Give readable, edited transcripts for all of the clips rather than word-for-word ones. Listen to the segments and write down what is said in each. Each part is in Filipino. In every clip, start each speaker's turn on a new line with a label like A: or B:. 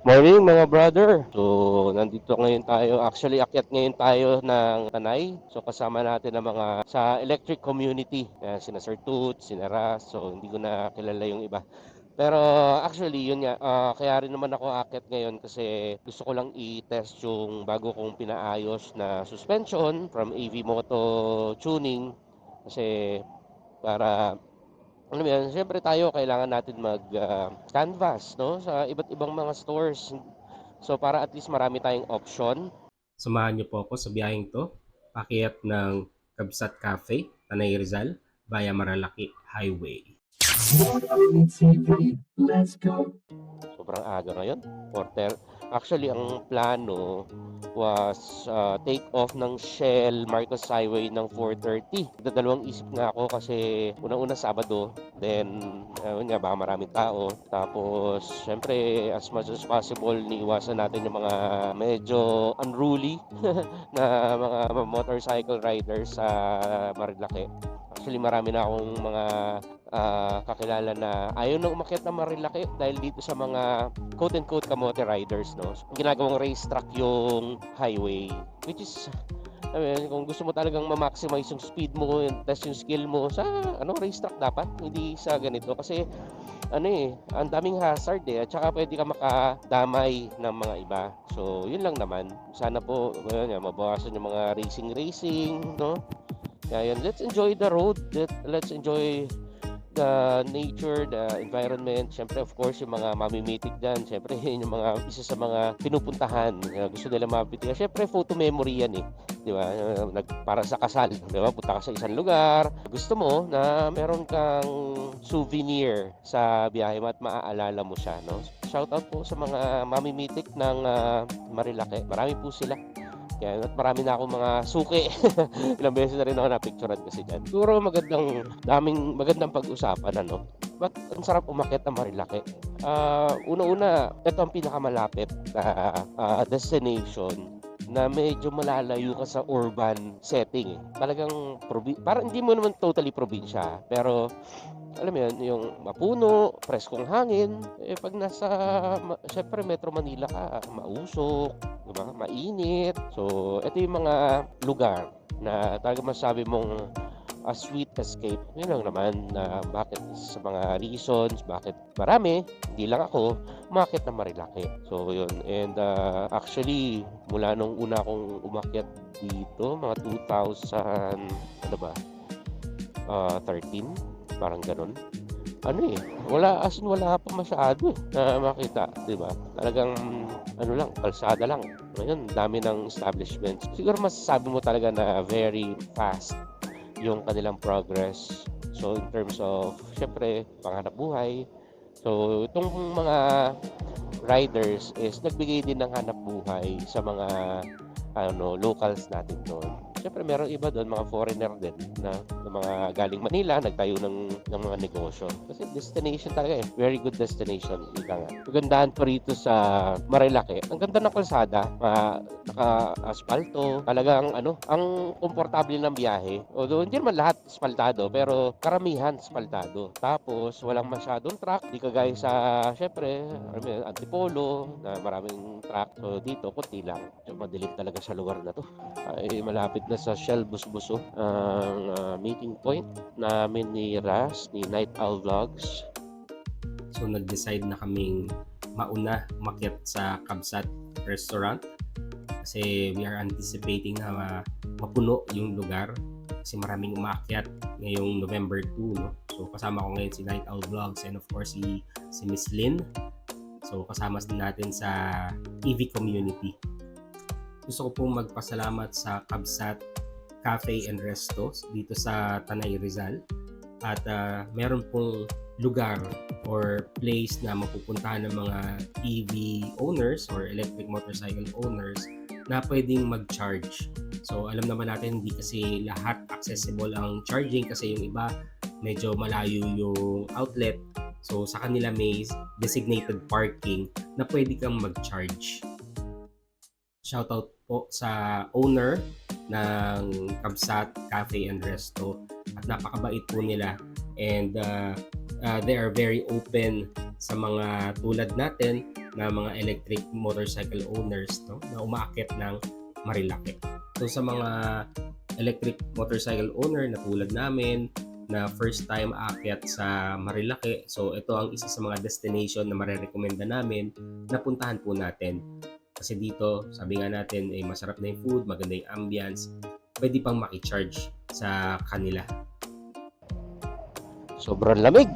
A: Morning mga brother. So, nandito ngayon tayo. Actually, akyat ngayon tayo ng Tanay. So, kasama natin ang mga sa electric community. Sina Sir Toots, sina Ras. So, hindi ko na kilala yung iba. Pero actually, yun nga. Kaya rin naman ako akyat ngayon kasi gusto ko lang i-test yung bago kong pinaayos na suspension from AV Moto Tuning. Kasi para alam mo yan, siyempre tayo kailangan natin canvas, no? Sa iba't ibang mga stores. So para at least marami tayong option.
B: Samahan niyo po ako sa biyaheng 'to, paakyat ng Kabsat Cafe, Tanay Rizal, via Marilaki Highway.
A: Sobrang aga ngayon. Porter. Actually, ang plano was take off ng Shell Marcos Highway ng 4:30. Dadalawang isip nga ako kasi unang-una Sabado, then yun nga baka maraming tao. Tapos syempre as much as possible niiwasan natin yung mga medyo unruly na mga motorcycle riders sa Marilaki. Actually marami na akong mga kakilala na ayaw na umakyat ng Marilaki dahil dito sa mga quote-unquote kamote riders, no? Ginagawang racetrack yung highway, which is, I mean, kung gusto mo talagang ma-maximize yung speed mo, yung test yung skill mo sa racetrack dapat, hindi sa ganito kasi ang daming hazard at saka pwede ka makadamay ng mga iba. So, yun lang naman. Sana po, mabawasan yung mga racing, no? Kaya yun, let's enjoy the road, let's enjoy the nature, the environment. Siyempre, of course, yung mga mamimitik dyan. Siyempre, yun yung mga isa sa mga pinupuntahan. Gusto nila mapitik. Siyempre, photo memory yan eh. Di ba? Para sa kasal. Di ba? Punta ka sa isang lugar. Gusto mo na meron kang souvenir sa biyahe mo at maaalala mo siya. No? Shout out po sa mga mamimitik ng Marilaki. Marami po sila. Kaya at marami na akong mga suki. Ilang beses na rin ako napicturean kasi dyan. Siguro magandang pag-usapan, ano? Ba't ang sarap umakyat ng Marilaki? Una-una, ito ang pinakamalapit na destination na medyo malalayo ka sa urban setting. Talagang, parang hindi mo naman totally probinsya. Pero alam mo yun, yung mapuno, preskong hangin, pag syempre Metro Manila ka, mausok, diba? Mainit. So, ito yung mga lugar na talaga masabi mong a sweet escape. Yun lang naman na bakit sa mga reasons, bakit marami, hindi lang ako, umakyat na Marilaki. So, yun. And actually, mula nung una akong umakyat dito, mga 2000, ano ba, 13, parang ganun. Wala pa masyado na makita, 'di ba? Talagang kalsada lang. Ngayon, dami ng establishments. Siguro masasabi mo talaga na very fast yung kanilang progress. So, in terms of, syempre, panghanap buhay. So, itong mga riders is nagbigay din ng hanap buhay sa mga locals natin doon. Siyempre meron iba doon, mga foreigner din na mga galing Manila, nagtayo ng mga negosyo. Kasi destination talaga eh. Very good destination. Ika nga. Kagandahan pa rito sa Marilaki. Ang ganda ng kalsada. Naka-asfalto. Talagang ang komportable ng biyahe. Although hindi naman lahat asfaltado, pero karamihan asfaltado. Tapos walang masyadong truck. Di kagaya sa, syempre, Antipolo, na maraming truck. So dito, konti lang. So, madilim talaga sa lugar na to. Ay malapit na sa Shell Busbuso ang meeting point namin ni Ras, ni Night Owl Vlogs.
B: So nag-decide na kaming mauna umakyat sa Kabsat Restaurant kasi we are anticipating na mapuno yung lugar kasi maraming umaakyat ngayong November 2, no? So kasama ko ngayon si Night Owl Vlogs and of course si Miss Lynn. So kasama din natin sa EV community. Gusto ko pong magpasalamat sa Kabsat Cafe and Resto dito sa Tanay Rizal at meron pong lugar or place na mapupuntahan ng mga EV owners or electric motorcycle owners na pwedeng mag-charge. So alam naman natin hindi kasi lahat accessible ang charging kasi yung iba medyo malayo yung outlet. So sa kanila may designated parking na pwede kang mag-charge. Shoutout po sa owner ng Kabsat Cafe and Resto at napakabait po nila and they are very open sa mga tulad natin na mga electric motorcycle owners, no, na umaakyat ng Marilake. So sa mga electric motorcycle owner na tulad namin na first time aakyat sa Marilake, so ito ang isa sa mga destination na marerekomenda namin na puntahan po natin. Kasi dito, sabi nga natin, masarap na yung food, maganda yung ambience, pwede pang makicharge sa kanila.
A: Sobrang lamig.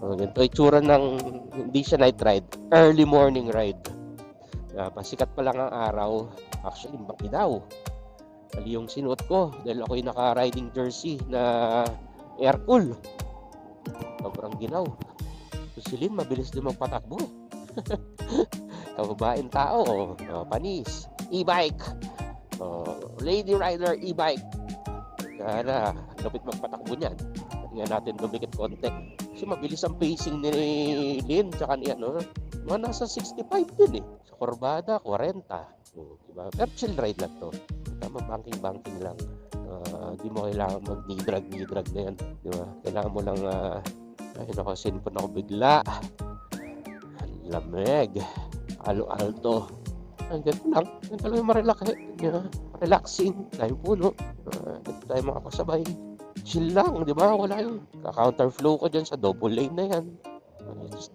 A: Ganito itsura ng hindi siya night ride, early morning ride. Pasikat pa lang ang araw, actually makinaw. Mali yung sinuot ko dahil ako'y naka-riding jersey na air cool. Sobrang ginaw. Si Lynn, mabilis din magpatakbo. Kababaeng tao, panis, e-bike, lady rider e-bike. Kaya lupit magpatakbo niyan. Tingnan natin dumikit konti. Kasi mabilis ang pacing ni Lynn tsaka ni mga nasa 65 din eh. Sa Corbada, 40. Diba? Pero chill ride lang to. Tama, banking lang. Di mo kailangan mag-nidrag na yan. Diba? Kailangan mo lang, sinipon ako bigla. Lamig. Alto. Ganito lang. Ganito lang yung relaxing. Tayo puno. Ganito tayo makakasabay. Chill lang, di ba? Wala yung ka-counterflow ko dyan sa double lane na yan.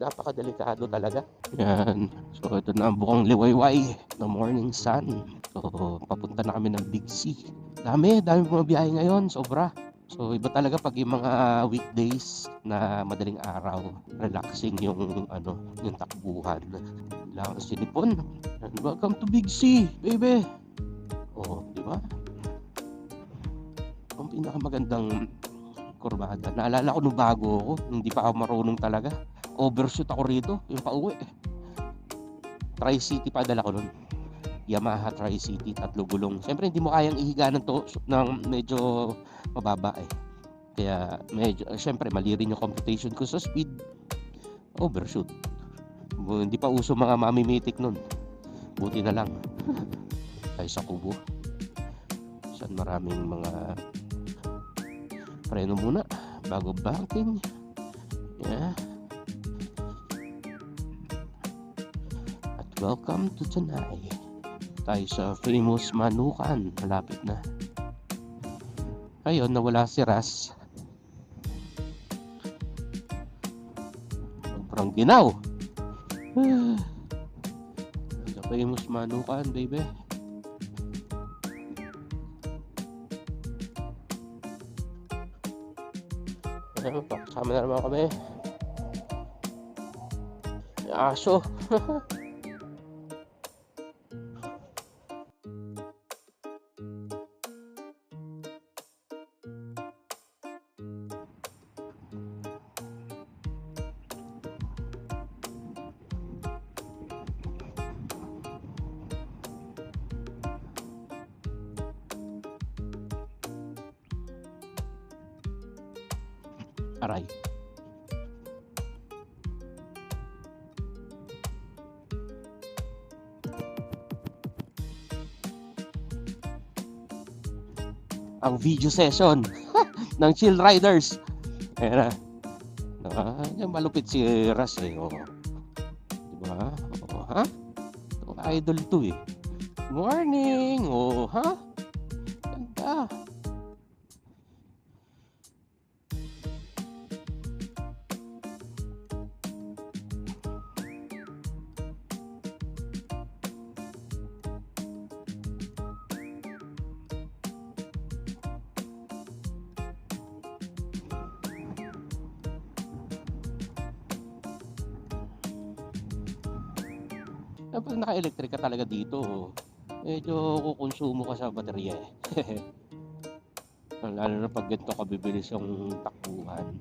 A: Napakadelikado talaga. Yan. So, ito na ang bukang liwayway na morning sun. So, papunta na kami ng Big C. Dami mga biyahe ngayon. Sobra. So, iba talaga pag yung mga weekdays na madaling araw. Relaxing yung takbuhan. Kailangan sinipon. And welcome to Big C, baby. Di ba? Ang pinakamagandang kurbada. Naalala ko nung bago ako, hindi pa ako marunong talaga. Overshoot ako rito, yung pauwi. Tri-City pa dala ko nun. Yamaha Tri-City, 3 gulong. Siyempre hindi mo kayang ihiga ng medyo mababa eh. Kaya siyempre mali rin yung computation ko sa speed. Overshoot. Hindi pa uso mga mamimitik nun. Buti na lang. Tayo sa Kubo. Saan maraming mga preno muna bago banking. Yeah. At welcome to Tanay. Tayo sa famous Manukan. Malapit na. Ayun, nawala si Ras. Sobrang ginaw. Sa famous Manukan, baby. Kasama na naman kami. Aso. Aray. Ang video session ng Chill Riders. Ayan na. Yung malupit si Ras eh. Diba? Ha? Idol to eh. Morning! Ha? Ganda. Pag naka-electric ka talaga dito, medyo kukonsumo ka sa baterya eh. Lalo na pag ganito kabibilis yung takbuhan.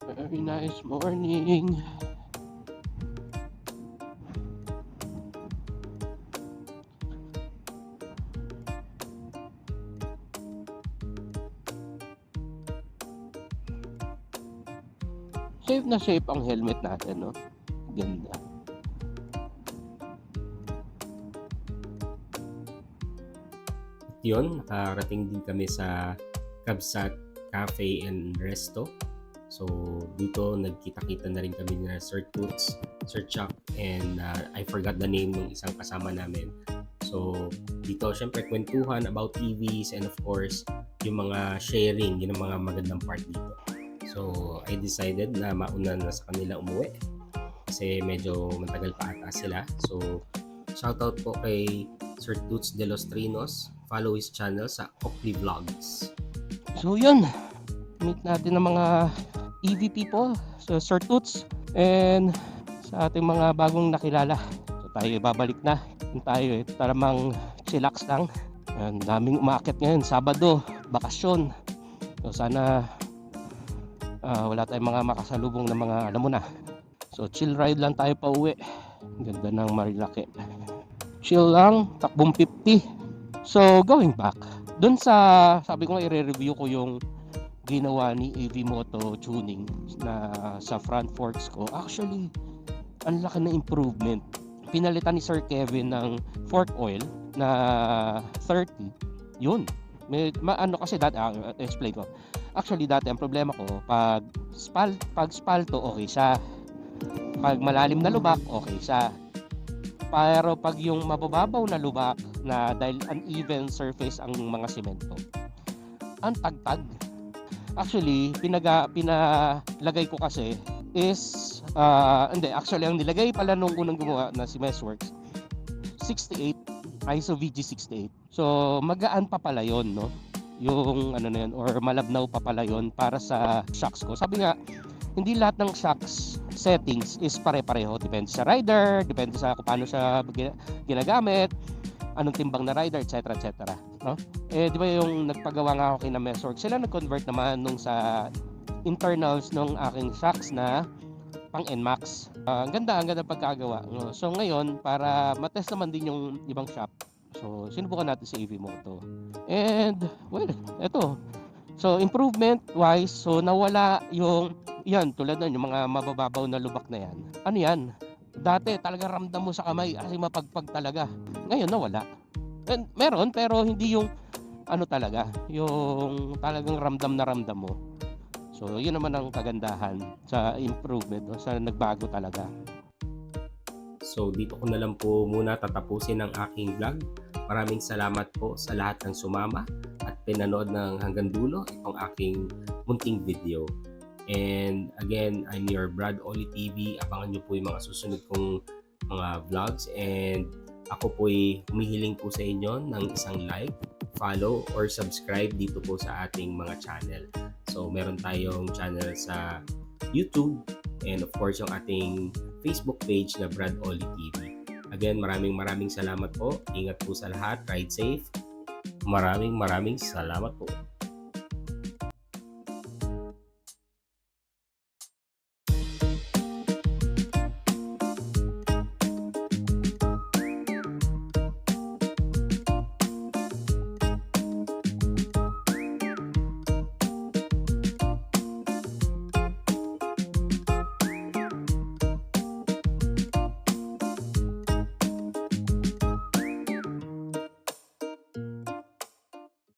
A: Very nice morning. Safe na safe ang helmet natin, no? Ganda.
B: yun, nakarating din kami sa Kabsat Cafe and Resto. So dito nagkita-kita na rin kami na Sir Toots, Sir Chuck, and I forgot the name ng isang kasama namin. So dito syempre kwentuhan about TVs, and of course yung mga sharing, yun ang mga magandang part dito. So I decided na mauna na sa kanila umuwi kasi medyo matagal pa ata sila. So shoutout po kay Sir Toots de los Trinos. Follow his channel sa Oakley Vlogs.
A: So yun, meet natin ng mga EV people, so Sir Toots, and sa ating mga bagong nakilala. So tayo babalik na. Tayo taramang chillax lang. Ang daming umaakit ngayon, Sabado, bakasyon. So sana wala tayong mga makasalubong na mga alam mo na. So chill ride lang tayo pa uwi. Ganda ng Marilake. Chill lang, takbong 50. So going back, dun sa sabi ko nga i-review ko yung ginawa ni AV Moto tuning na sa front forks ko. Actually, ang laki na improvement. Pinalitan ni Sir Kevin ng fork oil na 30. Yun. Ano kasi dati, explain ko. Actually dati ang problema ko, pag spalto okay siya. Pag malalim na lubak, okay siya. Pero pag yung mabababaw na lubak na dahil uneven surface ang mga semento, ang tagtag. Actually, pinalagay ko kasi is actually ang nilagay pala nung unang gumawa na si Messworks 68 ISO VG68. So magaan pa pala yon, no, yung ano na yun, or malabnaw pa pala yon para sa shocks ko. Sabi nga, hindi lahat ng shocks settings is pare-pareho, depende sa rider, depende sa kung paano siya ginagamit, anong timbang na rider, etc, no? Di ba yung nagpagawa nga ako kina Messworks, sila nag-convert naman nung sa internals ng aking shocks na pang NMAX. Ang ganda pagkagawa. No? So ngayon, para matest naman din yung ibang shop, so sinubukan natin si AV Moto. And well, eto. So improvement wise, so nawala yung yan, tulad nun, yung mga mabababaw na lubak na yan. Ano yan? Dati talaga ramdam mo sa kamay kasi mapagpag talaga. Ngayon nawala. And meron, pero hindi yung ano talaga, yung talagang ramdam na ramdam mo. So, yun naman ang kagandahan sa improvement, no? Sa nagbago talaga.
B: So, dito ko na lang po muna tatapusin ang aking vlog. Maraming salamat po sa lahat ng sumama at pinanood ng hanggang dulo itong aking munting video. And again, I'm your Brad Oli TV. Abangan nyo po yung mga susunod kong mga vlogs. And ako po'y humihiling po sa inyo ng isang like, follow, or subscribe dito po sa ating mga channel. So, meron tayong channel sa YouTube and of course yung ating Facebook page na Brad Oli TV. Again, maraming salamat po. Ingat po sa lahat. Ride safe. Maraming salamat po.